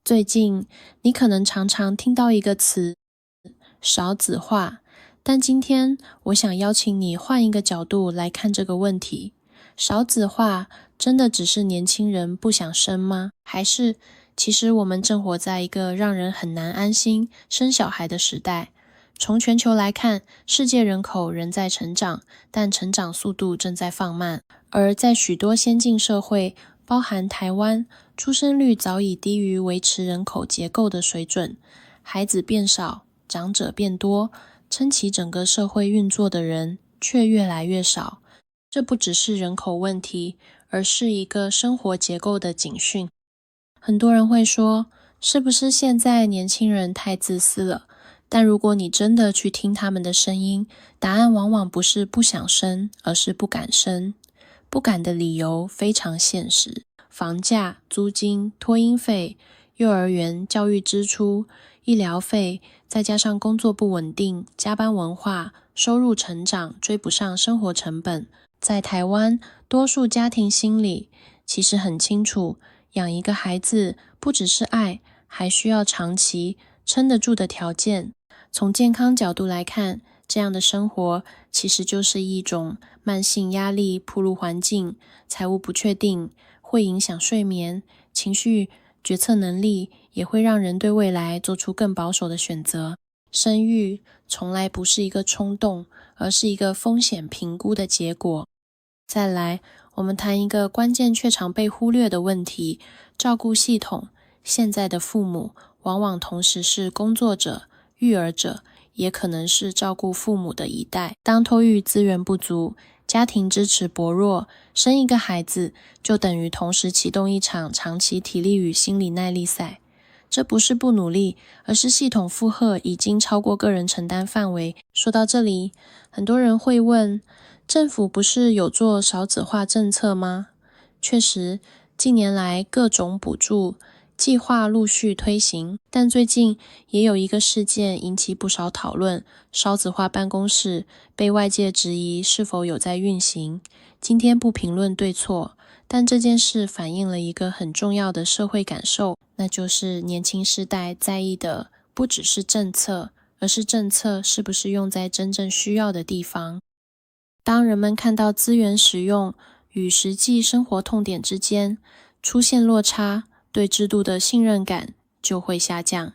最近你可能常常听到一个词少子化，但今天我想邀请你换一个角度来看这个问题。少子化真的只是年轻人不想生吗？还是其实我们正活在一个让人很难安心生小孩的时代？从全球来看，世界人口仍在成长，但成长速度正在放慢。而在许多先进社会，包含台湾，出生率早已低于维持人口结构的水准，孩子变少，长者变多，撑起整个社会运作的人却越来越少。这不只是人口问题，而是一个生活结构的警讯。很多人会说，是不是现在年轻人太自私了？但如果你真的去听他们的声音，答案往往不是不想生，而是不敢生。不敢的理由非常现实，房价、租金、托婴费、幼儿园教育支出、医疗费，再加上工作不稳定、加班文化、收入成长追不上生活成本。在台湾，多数家庭心里其实很清楚，养一个孩子不只是爱，还需要长期撑得住的条件。从健康角度来看，这样的生活其实就是一种慢性压力、暴露环境、财务不确定，会影响睡眠、情绪、决策能力，也会让人对未来做出更保守的选择。生育从来不是一个冲动，而是一个风险评估的结果。再来，我们谈一个关键却常被忽略的问题：照顾系统。现在的父母往往同时是工作者、育儿者，也可能是照顾父母的一代。当托育资源不足，家庭支持薄弱，生一个孩子就等于同时启动一场长期体力与心理耐力赛。这不是不努力，而是系统负荷已经超过个人承担范围。说到这里，很多人会问，政府不是有做少子化政策吗？确实，近年来各种补助计划陆续推行，但最近也有一个事件引起不少讨论，少子化办公室被外界质疑是否有在运行。今天不评论对错，但这件事反映了一个很重要的社会感受，那就是年轻世代在意的不只是政策，而是政策是不是用在真正需要的地方。当人们看到资源使用与实际生活痛点之间出现落差，对制度的信任感就会下降，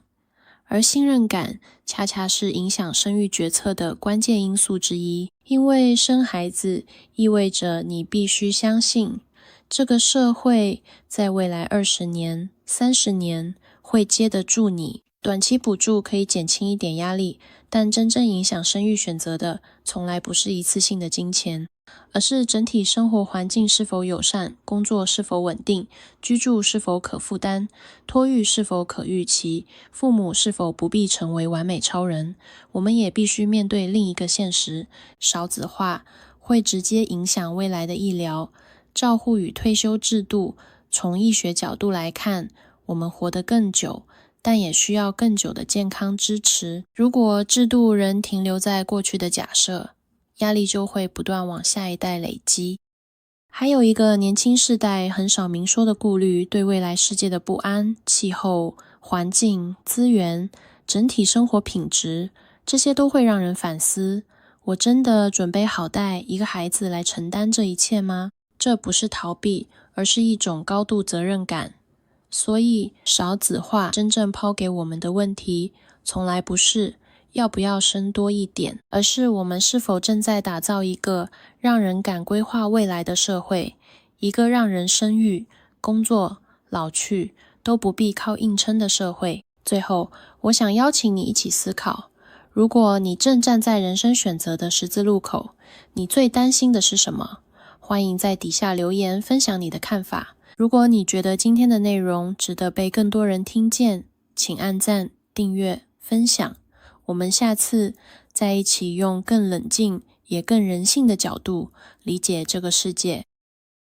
而信任感恰恰是影响生育决策的关键因素之一。因为生孩子意味着你必须相信，这个社会在未来20年、30年会接得住你。短期补助可以减轻一点压力，但真正影响生育选择的，从来不是一次性的金钱，而是整体生活环境是否友善，工作是否稳定，居住是否可负担，托育是否可预期，父母是否不必成为完美超人。我们也必须面对另一个现实，少子化会直接影响未来的医疗、照护与退休制度。从医学角度来看，我们活得更久，但也需要更久的健康支持。如果制度仍停留在过去的假设，压力就会不断往下一代累积。还有一个年轻世代很少明说的顾虑，对未来世界的不安、气候、环境、资源、整体生活品质，这些都会让人反思，我真的准备好带一个孩子来承担这一切吗？这不是逃避，而是一种高度责任感。所以少子化真正抛给我们的问题，从来不是要不要生多一点，而是我们是否正在打造一个让人敢规划未来的社会，一个让人生育、工作、老去都不必靠硬撑的社会。最后，我想邀请你一起思考，如果你正站在人生选择的十字路口，你最担心的是什么？欢迎在底下留言分享你的看法。如果你觉得今天的内容值得被更多人听见，请按赞、订阅、分享。我们下次再一起用更冷静也更人性的角度理解这个世界。